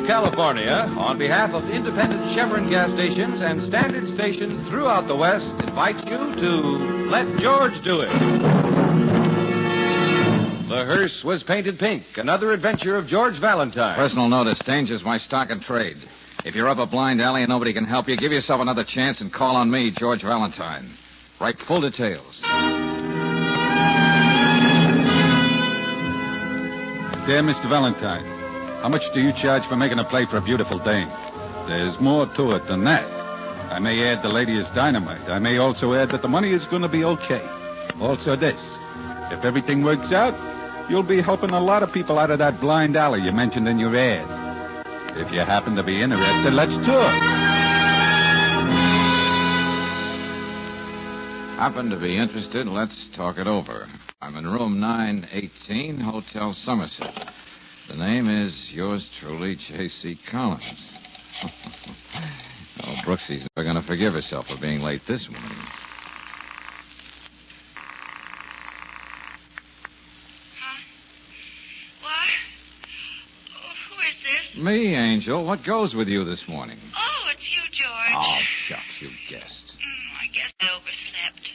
California, on behalf of independent Chevron gas stations and standard stations throughout the West, invites you to Let George Do It. The hearse was painted pink, another adventure of George Valentine. Personal notice, danger's my stock and trade. If you're up a blind alley and nobody can help you, give yourself another chance and call on me, George Valentine. Write full details. There, Mr. Valentine. How much do you charge for making a play for a beautiful dame? There's more to it than that. I may add the lady is dynamite. I may also add that the money is going to be okay. Also this. If everything works out, you'll be helping a lot of people out of that blind alley you mentioned in your ad. If you happen to be interested, let's talk. Happen to be interested? Let's talk it over. I'm in room 918, Hotel Somerset. The name is yours truly, J.C. Collins. Oh, Brooksy's never going to forgive herself for being late this morning. Huh? What? Oh, who is this? Me, Angel. What goes with you this morning? Oh, it's you, George. Oh, shucks, you guessed. I guess I overslept.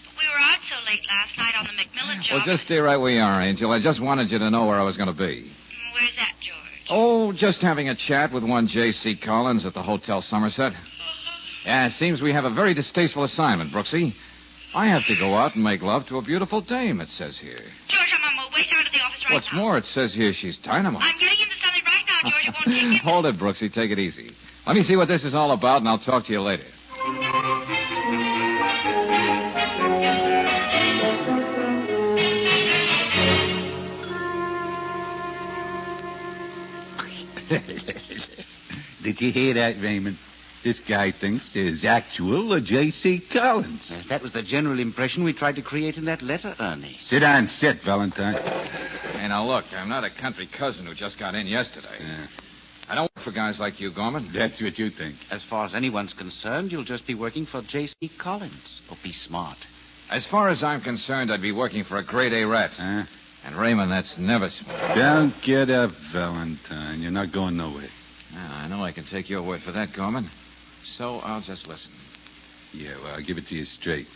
But we were out so late last night on the McMillan job. Well, just stay right where you are, Angel. I just wanted you to know where I was going to be. Where's that, George? Oh, just having a chat with one J.C. Collins at the Hotel Somerset. Yeah, it seems we have a very distasteful assignment, Brooksy. I have to go out and make love to a beautiful dame, it says here. George, I'm on my way down to the office right What's now. more, it says here she's dynamite. I'm getting into something right now, George. It won't take me... Hold it, Brooksy. Take it easy. Let me see what this is all about, and I'll talk to you later. Did you hear that, Raymond? This guy thinks there's actual J.C. Collins. That was the general impression we tried to create in that letter, Ernie. Sit down, sit, Valentine. Hey, now look, I'm not a country cousin who just got in yesterday. Yeah. I don't work for guys like you, Gorman. That's what you think. As far as anyone's concerned, you'll just be working for J.C. Collins. Oh, be smart. As far as I'm concerned, I'd be working for a grade A rat. Huh? And Raymond, that's never smart. Don't get up, Valentine. You're not going nowhere. Now, I know I can take your word for that, Gorman. So I'll just listen. Yeah, well, I'll give it to you straight.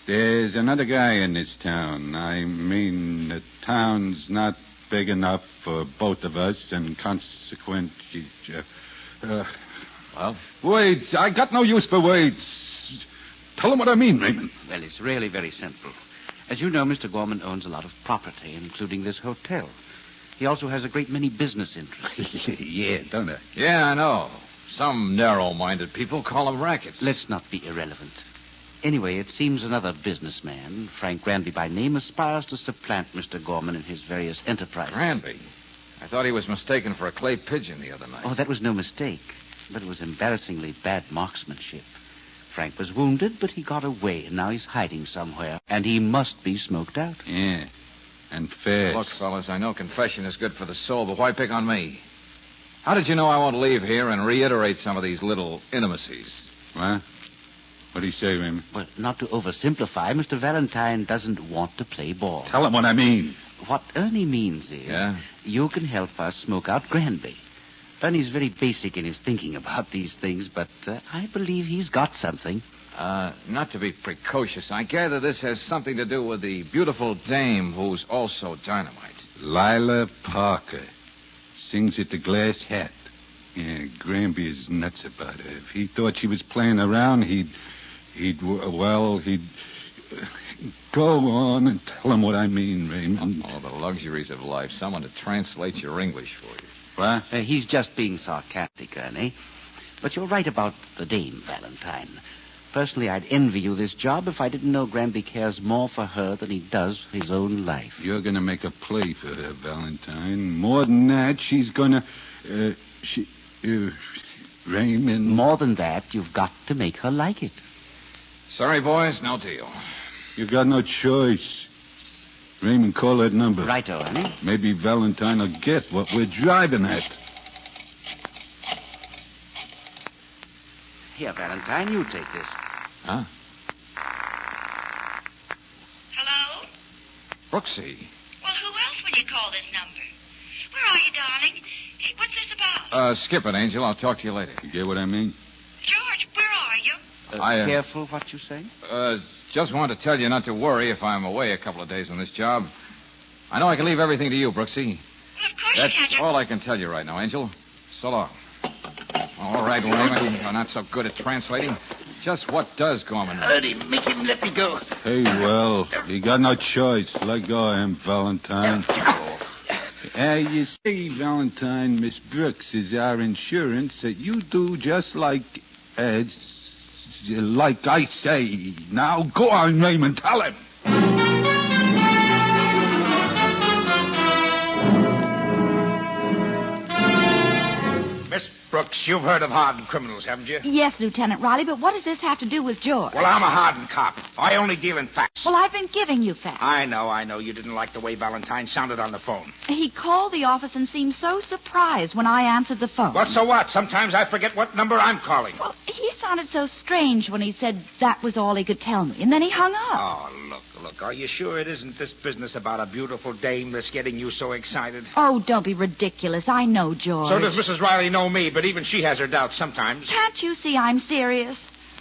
There's another guy in this town. I mean, the town's not big enough for both of us, and consequently... Well? Words. I got no use for words. Tell him what I mean, Raymond. Well, it's really very simple. As you know, Mr. Gorman owns a lot of property, including this hotel. He also has a great many business interests. Yeah, don't I? Yeah, I know. Some narrow-minded people call them rackets. Let's not be irrelevant. Anyway, it seems another businessman, Frank Granby by name, aspires to supplant Mr. Gorman in his various enterprises. Granby? I thought he was mistaken for a clay pigeon the other night. Oh, that was no mistake. But it was embarrassingly bad marksmanship. Frank was wounded, but he got away, and now he's hiding somewhere. And he must be smoked out. Yeah, and fast. Look, fellas, I know confession is good for the soul, but why pick on me? How did you know I won't leave here and reiterate some of these little intimacies? What? What do you say, Raymond? Well, not to oversimplify, Mr. Valentine doesn't want to play ball. Tell him what I mean. What Ernie means is... Yeah? You can help us smoke out Granby. Ernie's very basic in his thinking about these things, but I believe he's got something. Not to be precocious, I gather this has something to do with the beautiful dame who's also dynamite. Lila Parker. Sings at the Glass Hat. Yeah, Granby is nuts about her. If he thought she was playing around, he'd go on and tell him what I mean, Raymond. Oh, the luxuries of life. Someone to translate your English for you. What? He's just being sarcastic, Ernie. But you're right about the dame, Valentine. Personally, I'd envy you this job if I didn't know Granby cares more for her than he does for his own life. You're going to make a play for her, Valentine. More than that, she's going to... Raymond... More than that, you've got to make her like it. Sorry, boys, no deal. You got no choice. Raymond, call that number. Righto, Ernie. Maybe Valentine will get what we're driving at. Here, Valentine, you take this. Huh? Hello? Brooksy. Well, who else would you call this number? Where are you, darling? Hey, what's this about? Skip it, Angel. I'll talk to you later. You get what I mean? George, where are you? Careful what you say. Just wanted to tell you not to worry if I'm away a couple of days on this job. I know I can leave everything to you, Brooksy. Well, of course That's you can. all I can tell you right now, Angel. So long. All right, Raymond. You're not so good at translating. Just what does Gorman know? Ernie, make him let me go. Hey, well, you got no choice. Let go of him, Valentine. You see, Valentine, Miss Brooks is our insurance that you do just like I say. Now, go on, Raymond, tell him. Miss Brooks, you've heard of hardened criminals, haven't you? Yes, Lieutenant Riley, but what does this have to do with George? Well, I'm a hardened cop. I only deal in facts. Well, I've been giving you facts. I know. You didn't like the way Valentine sounded on the phone. He called the office and seemed so surprised when I answered the phone. Well, so what? Sometimes I forget what number I'm calling. Well, he sounded so strange when he said that was all he could tell me, and then he hung up. Oh, look. Are you sure it isn't this business about a beautiful dame that's getting you so excited? Oh, don't be ridiculous. I know George. So does Mrs. Riley know me, but even she has her doubts sometimes. Can't you see I'm serious?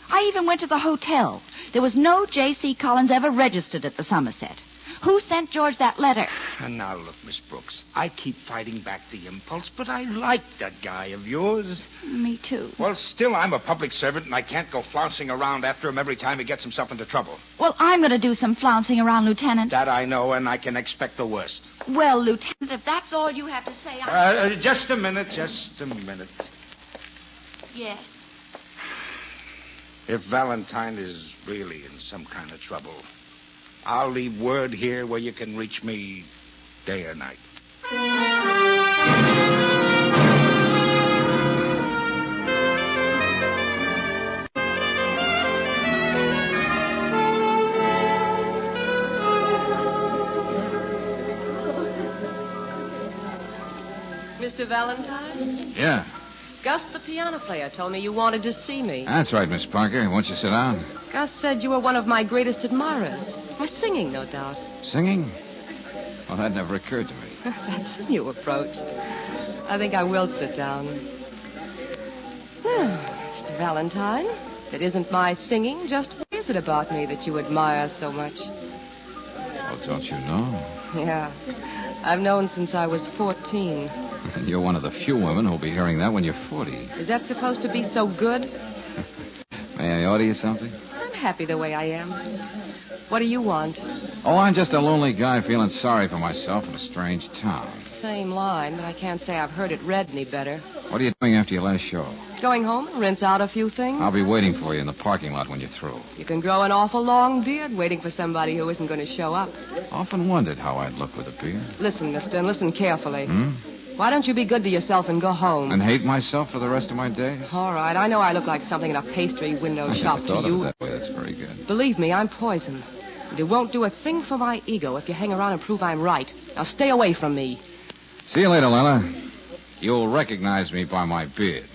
I even went to the hotel. There was no J.C. Collins ever registered at the Somerset. Who sent George that letter? And now, look, Miss Brooks, I keep fighting back the impulse, but I like that guy of yours. Me too. Well, still, I'm a public servant, and I can't go flouncing around after him every time he gets himself into trouble. Well, I'm going to do some flouncing around, Lieutenant. That I know, and I can expect the worst. Well, Lieutenant, if that's all you have to say, Just a minute. Yes. If Valentine is really in some kind of trouble, I'll leave word here where you can reach me day or night. Mr. Valentine? Yeah. Gus, the piano player, told me you wanted to see me. That's right, Miss Parker. Won't you sit down? Gus said you were one of my greatest admirers. For singing, no doubt. Singing? Well, that never occurred to me. That's a new approach. I think I will sit down. Mr. Valentine, it isn't my singing. Just what is it about me that you admire so much? Well, don't you know? Yeah. I've known since I was 14. And you're one of the few women who'll be hearing that when you're 40. Is that supposed to be so good? May I order you something? I'm happy the way I am. What do you want? Oh, I'm just a lonely guy feeling sorry for myself in a strange town. Same line, but I can't say I've heard it read any better. What are you doing after your last show? Going home and rinse out a few things? I'll be waiting for you in the parking lot when you're through. You can grow an awful long beard waiting for somebody who isn't going to show up. Often wondered how I'd look with a beard. Listen, mister, and listen carefully. Why don't you be good to yourself and go home? And hate myself for the rest of my days? All right, I know I look like something in a pastry window I shop never to thought you. of it that way. That's very good. Believe me, I'm poison. And it won't do a thing for my ego if you hang around and prove I'm right. Now stay away from me. See you later, Lila. You'll recognize me by my beard.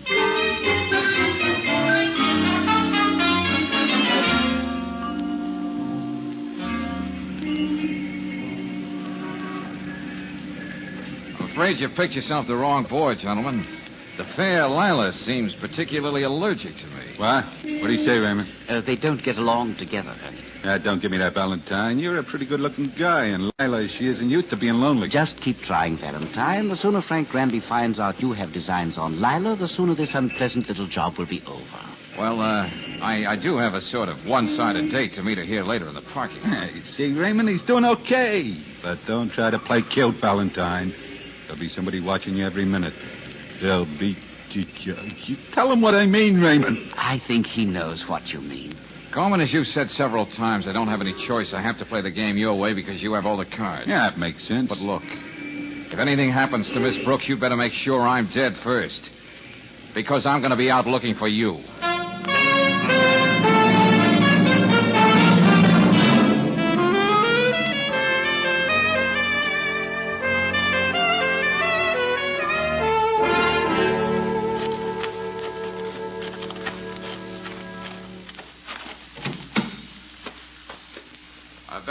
I'm afraid you picked yourself the wrong boy, gentlemen. The fair Lila seems particularly allergic to me. What? What do you say, Raymond? They don't get along together, Ernie. Don't give me that, Valentine. You're a pretty good-looking guy, and Lila, she isn't used to being lonely. Just keep trying, Valentine. The sooner Frank Granby finds out you have designs on Lila, the sooner this unpleasant little job will be over. Well, I do have a sort of one-sided date to meet her here later in the parking lot. Hey, see, Raymond, he's doing okay. But don't try to play cute, Valentine. There'll be somebody watching you every minute. They'll be... You tell him what I mean, Raymond. I think he knows what you mean. Coleman, as you've said several times, I don't have any choice. I have to play the game your way because you have all the cards. Yeah, that makes sense. But look, if anything happens to Miss Brooks, you better make sure I'm dead first. Because I'm going to be out looking for you.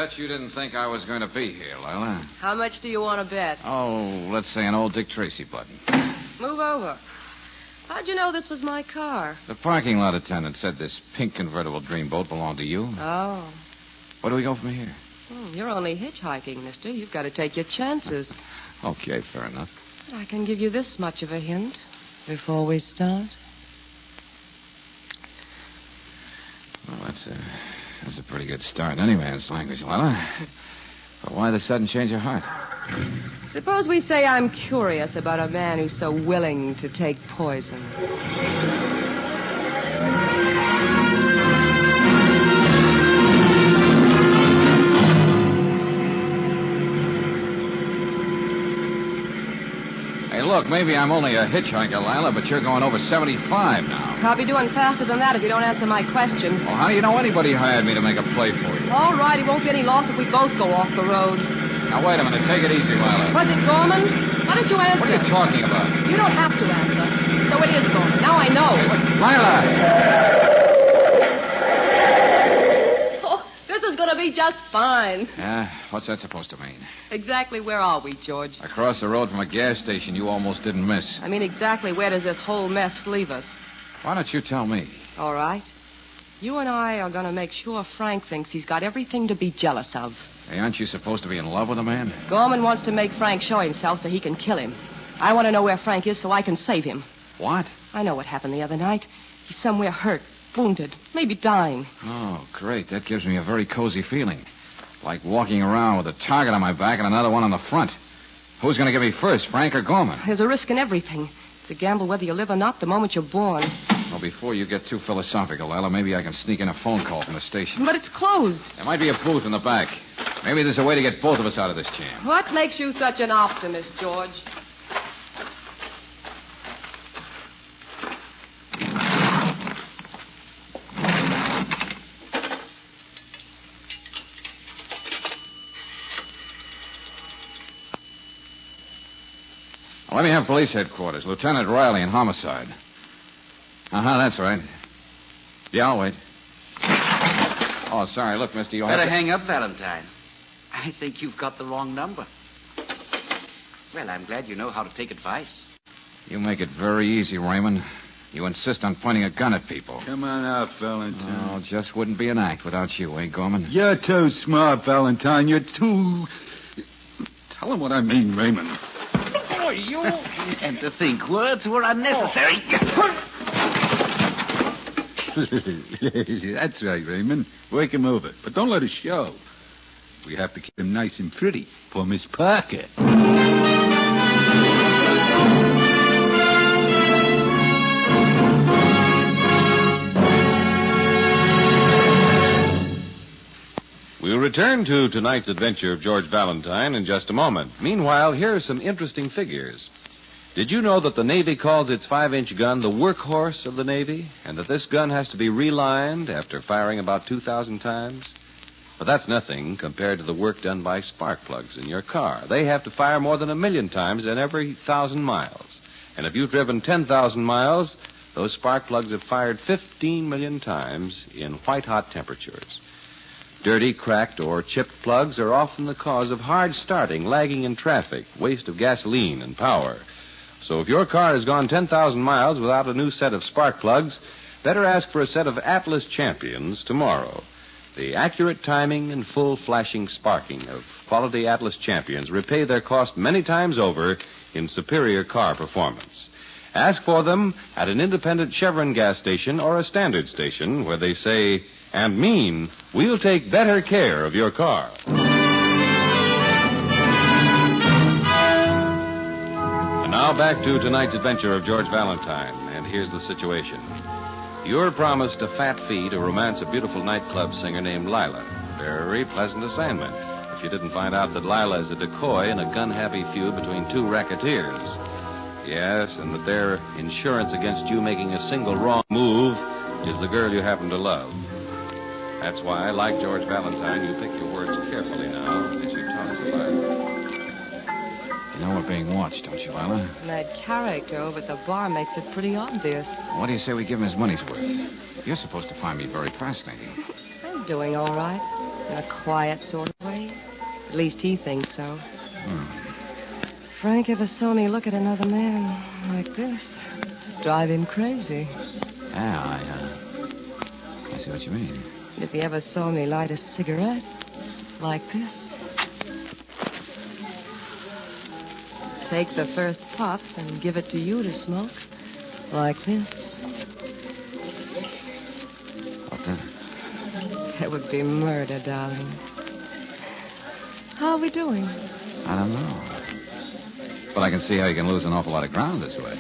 bet you didn't think I was going to be here, Lila. How much do you want to bet? Oh, let's say an old Dick Tracy button. Move over. How'd you know this was my car? The parking lot attendant said this pink convertible dreamboat belonged to you. Oh. Where do we go from here? You're only hitchhiking, mister. You've got to take your chances. Okay, fair enough. I can give you this much of a hint before we start. Well, that's a pretty good start in any man's language, Lila. But why the sudden change of heart? Suppose we say I'm curious about a man who's so willing to take poison. Hey, look, maybe I'm only a hitchhiker, Lila, but you're going over 75 now. I'll be doing faster than that if you don't answer my question. Well, how do you know anybody hired me to make a play for you? All right, it won't be any loss if we both go off the road. Now, wait a minute. Take it easy, Lila. Was it Gorman? Why don't you answer? What are you talking about? You don't have to answer. So it is Gorman. Now I know. Lila! Oh, this is going to be just fine. Yeah, what's that supposed to mean? Exactly where are we, George? Across the road from a gas station you almost didn't miss. I mean, exactly where does this whole mess leave us? Why don't you tell me? All right. You and I are going to make sure Frank thinks he's got everything to be jealous of. Hey, aren't you supposed to be in love with a man? Gorman wants to make Frank show himself so he can kill him. I want to know where Frank is so I can save him. What? I know what happened the other night. He's somewhere hurt, wounded, maybe dying. Oh, great. That gives me a very cozy feeling. Like walking around with a target on my back and another one on the front. Who's going to get me first, Frank or Gorman? There's a risk in everything. It's a gamble whether you live or not the moment you're born. Well, before you get too philosophical, Lila, maybe I can sneak in a phone call from the station. But it's closed. There might be a booth in the back. Maybe there's a way to get both of us out of this jam. What makes you such an optimist, George? Well, let me have police headquarters. Lieutenant Riley in homicide. Uh-huh, that's right. Yeah, I'll wait. Oh, sorry. Look, mister, you'll Better have to... hang up, Valentine. I think you've got the wrong number. Well, I'm glad you know how to take advice. You make it very easy, Raymond. You insist on pointing a gun at people. Come on out, Valentine. Oh, just wouldn't be an act without you, eh, Gorman? You're too smart, Valentine. You're too... Tell him what I mean, Raymond. Oh, you... And to think words were unnecessary. That's right, Raymond. Work him over. But don't let it show. We have to keep him nice and pretty for Miss Parker. We'll return to tonight's adventure of George Valentine in just a moment. Meanwhile, here are some interesting figures. Did you know that the Navy calls its 5-inch gun the workhorse of the Navy, and that this gun has to be relined after firing about 2,000 times? But that's nothing compared to the work done by spark plugs in your car. They have to fire more than 1 million times in every 1,000 miles. And if you've driven 10,000 miles, those spark plugs have fired 15 million times in white-hot temperatures. Dirty, cracked, or chipped plugs are often the cause of hard starting, lagging in traffic, waste of gasoline and power. So if your car has gone 10,000 miles without a new set of spark plugs, better ask for a set of Atlas Champions tomorrow. The accurate timing and full flashing sparking of quality Atlas Champions repay their cost many times over in superior car performance. Ask for them at an independent Chevron gas station or a standard station where they say and mean, we'll take better care of your car. And now back to tonight's adventure of George Valentine, and here's the situation. You're promised a fat fee to romance a beautiful nightclub singer named Lila. Very pleasant assignment, if you didn't find out that Lila is a decoy in a gun-happy feud between two racketeers. Yes, and that their insurance against you making a single wrong move is the girl you happen to love. That's why, like George Valentine, you pick your words carefully now as you talk to Lila. You know we're being watched, don't you, Lila? That character over at the bar makes it pretty obvious. What do you say we give him his money's worth? You're supposed to find me very fascinating. I'm doing all right. In a quiet sort of At least he thinks so. Frank ever saw me look at another man like this. Drive him crazy. Yeah, I see what you mean. If he ever saw me light a cigarette like this. Take the first puff and give it to you to smoke like this. What then? That would be murder, darling. How are we doing? I don't know. But I can see how you can lose an awful lot of ground this way.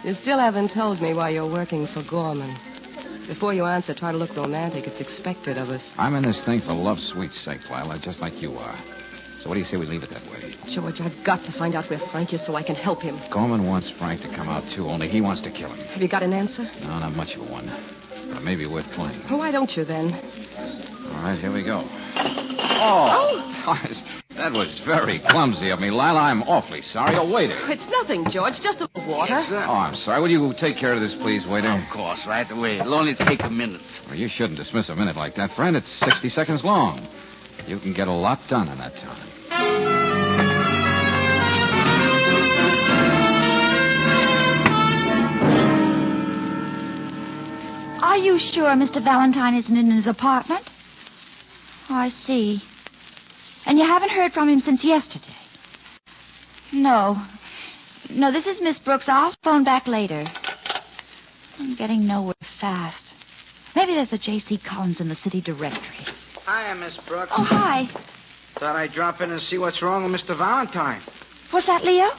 You still haven't told me why you're working for Gorman. Before you answer, try to look romantic. It's expected of us. I'm in this thing for love's sweet sake, Lila, just like you are. So what do you say we leave it that way? George, I've got to find out where Frank is so I can help him. Gorman wants Frank to come out, too, only he wants to kill him. Have you got an answer? No, not much of a one. But it may be worth playing. Well, why don't you, then? All right, here we go. Oh! That was very clumsy of me, Lila. I'm awfully sorry. Oh, waiter. It's nothing, George. Just a little water. Yes, sir. Oh, I'm sorry. Will you take care of this, please, waiter? Of course, right away. It'll only take a minute. Well, you shouldn't dismiss a minute like that, friend. It's 60 seconds long. You can get a lot done in that time. Are you sure Mr. Valentine isn't in his apartment? Oh, I see. And you haven't heard from him since yesterday? No. No, this is Miss Brooks. I'll phone back later. I'm getting nowhere fast. Maybe there's a J.C. Collins in the city directory. Hiya, Miss Brooks. Oh, hi. Thought I'd drop in and see what's wrong with Mr. Valentine. Was that Leo?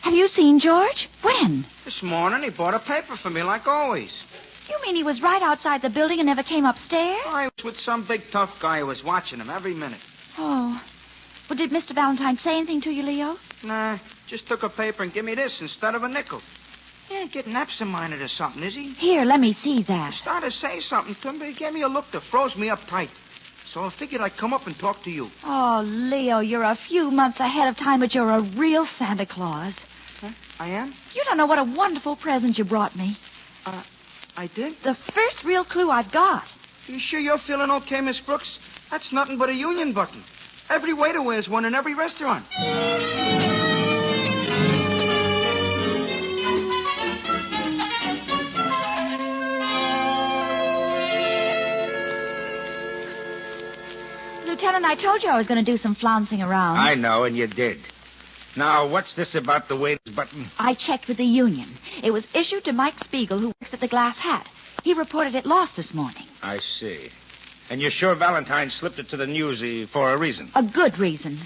Have you seen George? When? This morning he bought a paper for me like always. You mean he was right outside the building and never came upstairs? I was with some big tough guy who was watching him every minute. Oh. Well, did Mr. Valentine say anything to you, Leo? Nah, just took a paper and give me this instead of a nickel. He ain't getting absent-minded or something, is he? Here, let me see that. He started to say something to me, but he gave me a look that froze me up tight. So I figured I'd come up and talk to you. Oh, Leo, you're a few months ahead of time, but you're a real Santa Claus. Huh? I am? You don't know what a wonderful present you brought me. I did? The first real clue I've got. You sure you're feeling okay, Miss Brooks? That's nothing but a union button. Every waiter wears one in every restaurant. Lieutenant, I told you I was going to do some flouncing around. I know, and you did. Now, what's this about the waiter's button? I checked with the union. It was issued to Mike Spiegel, who works at the Glass Hat. He reported it lost this morning. I see. And you're sure Valentine slipped it to the newsie for a reason? A good reason.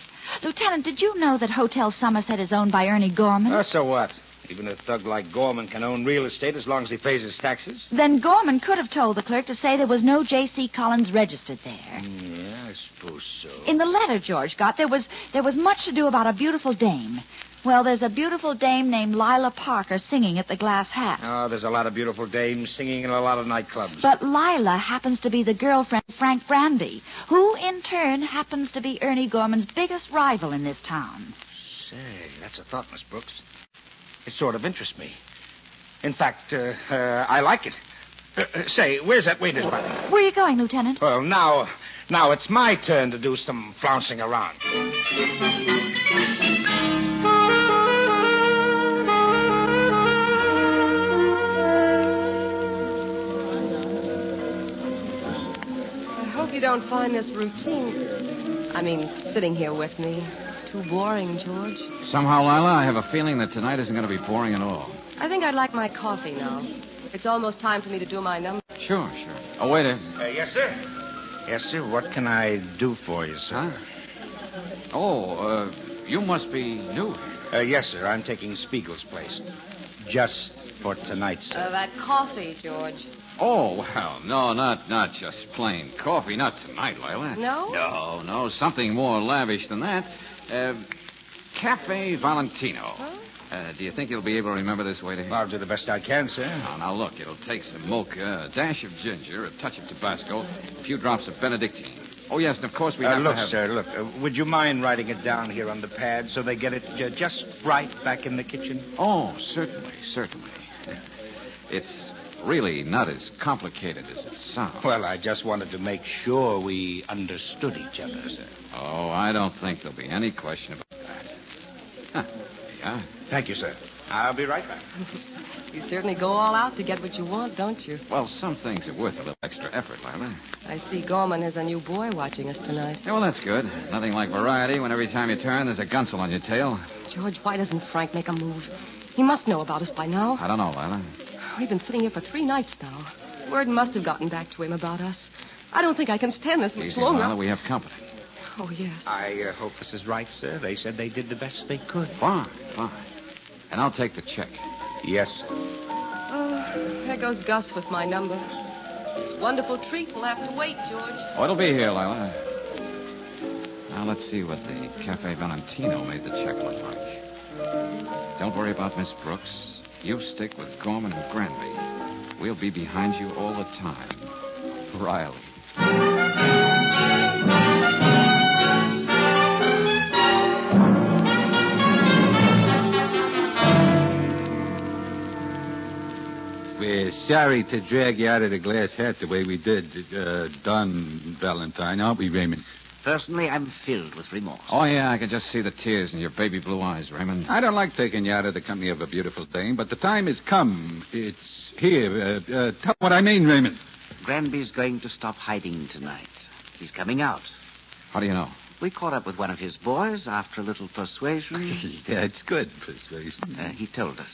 Lieutenant, did you know that Hotel Somerset is owned by Ernie Gorman? So what? Even a thug like Gorman can own real estate as long as he pays his taxes? Then Gorman could have told the clerk to say there was no J.C. Collins registered there. Yeah, I suppose so. In the letter George got, there was much to do about a beautiful dame. Well, there's a beautiful dame named Lila Parker singing at the Glass Hat. Oh, there's a lot of beautiful dames singing in a lot of nightclubs. But Lila happens to be the girlfriend of Frank Branby, who, in turn, happens to be Ernie Gorman's biggest rival in this town. Say, that's a thought, Miss Brooks. It sort of interests me. In fact, I like it. Say, where's that waiter's button? Where are you going, Lieutenant? Well, now it's my turn to do some flouncing around. I hope you don't find this routine. I mean, sitting here with me. Too boring, George. Somehow, Lila, I have a feeling that tonight isn't going to be boring at all. I think I'd like my coffee now. It's almost time for me to do my number. Sure. Oh, waiter. Yes, sir. Yes, sir. What can I do for you, sir? Huh? Oh, you must be new here. Yes, sir. I'm taking Spiegel's place. Just for tonight, sir. That coffee, George. Oh, well, no, not just plain coffee. Not tonight, Lila. No? No, something more lavish than that. Cafe Valentino. Huh? Do you think you'll be able to remember this, waiter? I'll do the best I can, sir. Now, look, it'll take some mocha, a dash of ginger, a touch of Tabasco, a few drops of Benedictine. Oh, yes, and of course we have to have... Sir, would you mind writing it down here on the pad so they get it just right back in the kitchen? Oh, certainly. It's really not as complicated as it sounds. Well, I just wanted to make sure we understood each other, sir. Oh, I don't think there'll be any question about that. Huh. Yeah. Thank you, sir. I'll be right back. You certainly go all out to get what you want, don't you? Well, some things are worth a little extra effort, Lila. I see Gorman has a new boy watching us tonight. Yeah, well, that's good. Nothing like variety when every time you turn, there's a gunsel on your tail. George, why doesn't Frank make a move? He must know about us by now. I don't know, Lila. We've been sitting here for 3 nights now. Word must have gotten back to him about us. I don't think I can stand this much Easy, longer. Lila. We have company. Oh, yes. I hope this is right, sir. They said they did the best they could. Fine. And I'll take the check. Yes, sir. Oh, there goes Gus with my number. It's a wonderful treat. We'll have to wait, George. Oh, it'll be here, Lila. Now, let's see what the Cafe Valentino made the check look like. Don't worry about Miss Brooks. You stick with Gorman and Granby. We'll be behind you all the time. Riley. We're sorry to drag you out of the glass hat the way we did, Don Valentine, aren't we, Raymond? Personally, I'm filled with remorse. Oh, yeah, I can just see the tears in your baby blue eyes, Raymond. I don't like taking you out of the company of a beautiful dame, but the time has come. It's here. Tell what I mean, Raymond. Granby's going to stop hiding tonight. He's coming out. How do you know? We caught up with one of his boys after a little persuasion. Yeah, it's good persuasion. He told us.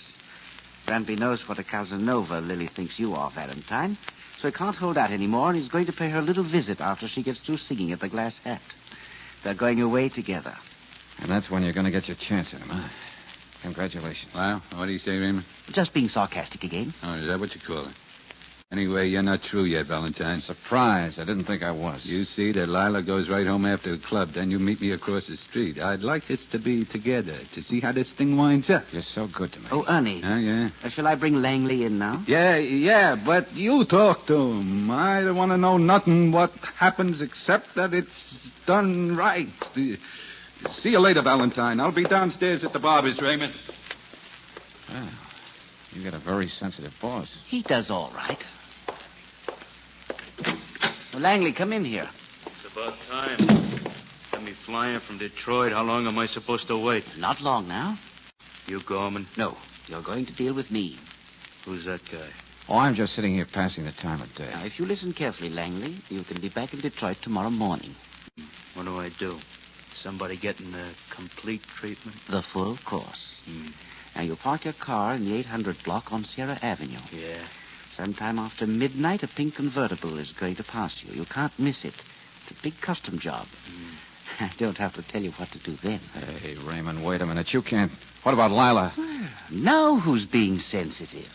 Granby knows what a Casanova Lily thinks you are, Valentine. So he can't hold out anymore, and he's going to pay her a little visit after she gets through singing at the Glass Hat. They're going away together. And that's when you're going to get your chance at him, huh? Congratulations. Well, what do you say, Raymond? Just being sarcastic again. Oh, is that what you call it? Anyway, you're not through yet, Valentine. Surprise. I didn't think I was. You see that Lila goes right home after the club. Then you meet me across the street. I'd like us to be together to see how this thing winds up. You're so good to me. Oh, Ernie. Yeah. Shall I bring Langley in now? Yeah, but you talk to him. I don't want to know nothing what happens except that it's done right. See you later, Valentine. I'll be downstairs at the barber's, Raymond. Well, you got a very sensitive boss. He does all right. Well, Langley, come in here. It's about time. Got me flying from Detroit. How long am I supposed to wait? Not long now. You, Gorman? No, you're going to deal with me. Who's that guy? Oh, I'm just sitting here passing the time of day. Now, if you listen carefully, Langley, you can be back in Detroit tomorrow morning. What do I do? Somebody getting the complete treatment? The full course. Now, you park your car in the 800 block on Sierra Avenue. Yeah. Sometime after midnight, a pink convertible is going to pass you. You can't miss it. It's a big custom job. I don't have to tell you what to do then. Hey, Raymond, wait a minute. You can't... What about Lila? Well, now who's being sensitive?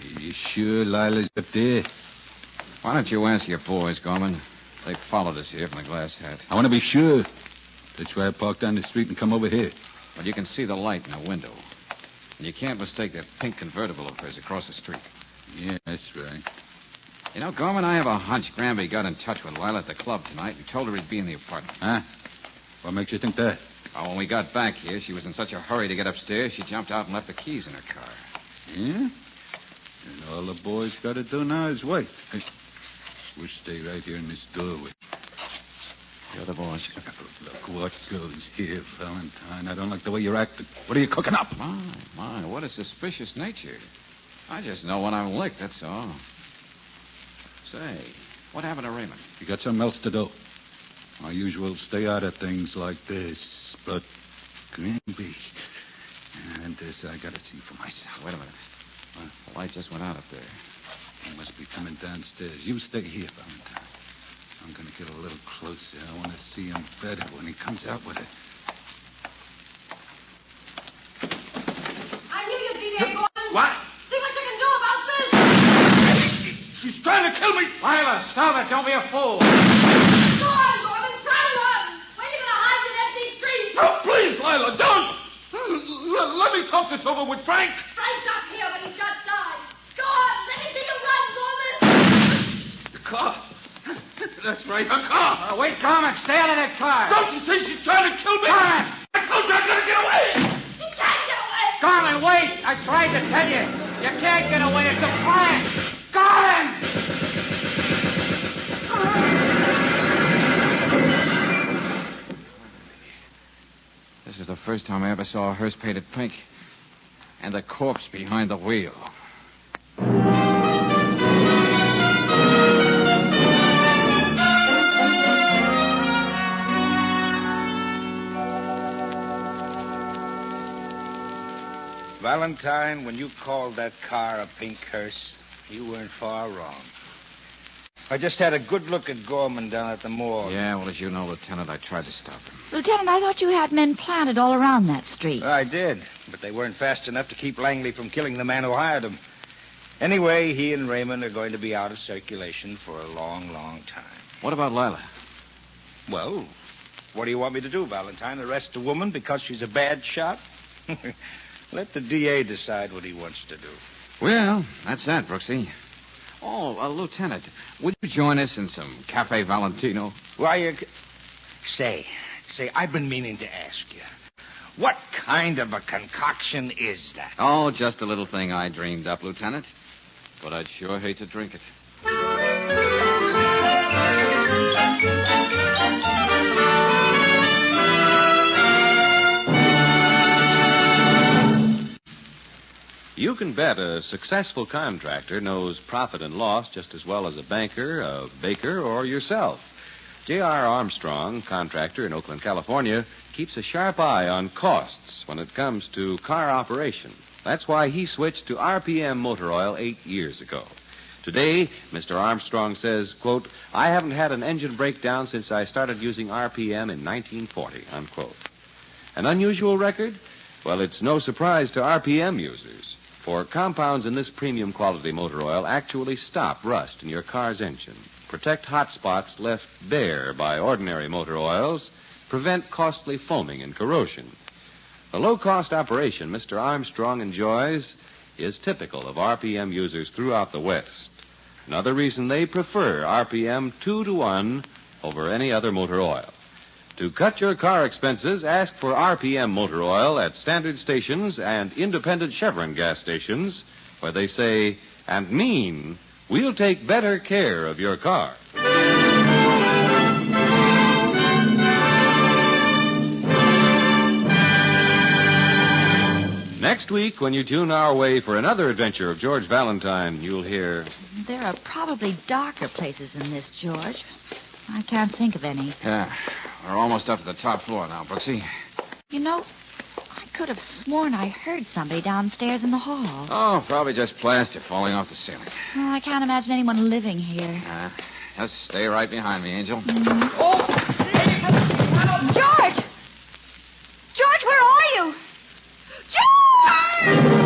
Are you sure Lila's up there? Why don't you ask your boys, Gorman? They followed us here from the Glass Hat. I want to be sure. That's why I parked down the street and come over here. Well, you can see the light in the window. And you can't mistake that pink convertible of hers across the street. Yeah, that's right. You know, Gorman, I have a hunch Granby got in touch with Lila at the club tonight and told her he'd be in the apartment. Huh? What makes you think that? Well, when we got back here, she was in such a hurry to get upstairs, she jumped out and left the keys in her car. Yeah? And all the boys got to do now is wait. Hey, we'll stay right here in this doorway. You're the boss. Look what goes here, Valentine. I don't like the way you're acting. What are you cooking up? My, what a suspicious nature. I just know when I'm licked, that's all. Say, what happened to Raymond? You got something else to do. My usual stay out of things like this, but Granby. And this I got to see for myself. Wait a minute. The light just went out up there. He must be coming downstairs. You stay here, Valentine. I'm going to get a little closer. I want to see him better when he comes out with it. I knew you'd be there, Gordon. What? See what you can do about this. She's trying to kill me. Lila, stop it. Don't be a fool. Go on, Gordon. Try to run. Where are you going to hide in empty streets? No, please, Lila, don't. Let me talk this over with Frank. Frank's not here, but he's just died. Go on. Let me see you run, Gordon. car. That's right, a car. Wait, Carmen. Stay out of that car. Don't you say she's trying to kill me? Carmen! I told you I'm going to get away. He can't get away. Carmen, wait! I tried to tell you. You can't get away. It's a prank. Carmen! This is the first time I ever saw a hearse painted pink. And a corpse behind the wheel. Valentine, when you called that car a pink hearse, you weren't far wrong. I just had a good look at Gorman down at the morgue. Yeah, well, as you know, Lieutenant, I tried to stop him. Lieutenant, I thought you had men planted all around that street. I did, but they weren't fast enough to keep Langley from killing the man who hired him. Anyway, he and Raymond are going to be out of circulation for a long, long time. What about Lila? Well, what do you want me to do, Valentine? Arrest a woman because she's a bad shot? Let the DA decide what he wants to do. Well, that's that, Brooksy. Oh, Lieutenant, would you join us in some Cafe Valentino? Why, Say, I've been meaning to ask you. What kind of a concoction is that? Oh, just a little thing I dreamed up, Lieutenant. But I'd sure hate to drink it. You can bet a successful contractor knows profit and loss just as well as a banker, a baker, or yourself. J.R. Armstrong, contractor in Oakland, California, keeps a sharp eye on costs when it comes to car operation. That's why he switched to RPM motor oil 8 years ago. Today, Mr. Armstrong says, quote, I haven't had an engine breakdown since I started using RPM in 1940, unquote. An unusual record? Well, it's no surprise to RPM users. For compounds in this premium quality motor oil actually stop rust in your car's engine, protect hot spots left bare by ordinary motor oils, prevent costly foaming and corrosion. The low-cost operation Mr. Armstrong enjoys is typical of RPM users throughout the West. Another reason they prefer RPM 2-to-1 over any other motor oil. To cut your car expenses, ask for RPM motor oil at standard stations and independent Chevron gas stations, where they say and mean, we'll take better care of your car. Next week, when you tune our way for another adventure of George Valentine, you'll hear... There are probably darker places than this, George. I can't think of any. Yeah, we're almost up to the top floor now, Brooksy. You know, I could have sworn I heard somebody downstairs in the hall. Oh, probably just plaster falling off the ceiling. Oh, I can't imagine anyone living here. Just stay right behind me, Angel. Oh! George! George, where are you? George!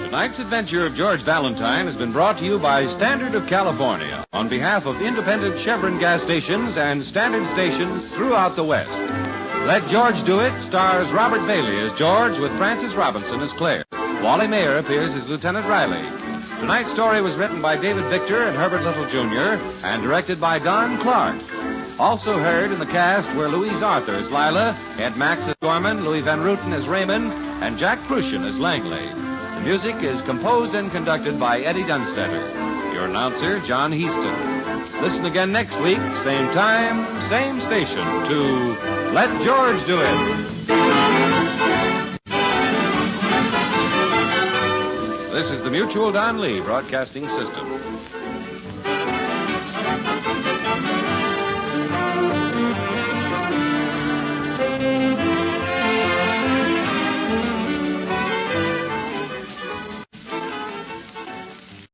Tonight's adventure of George Valentine has been brought to you by Standard of California on behalf of independent Chevron gas stations and standard stations throughout the West. Let George Do It stars Robert Bailey as George with Frances Robinson as Claire. Wally Mayer appears as Lieutenant Riley. Tonight's story was written by David Victor and Herbert Little, Jr. and directed by Don Clark. Also heard in the cast were Louise Arthur as Lila, Ed Max as Gorman, Louis Van Ruten as Raymond, and Jack Prussian as Langley. The music is composed and conducted by Eddie Dunstetter. Your announcer, John Heaston. Listen again next week, same time, same station, to Let George Do It. This is the Mutual Don Lee Broadcasting System.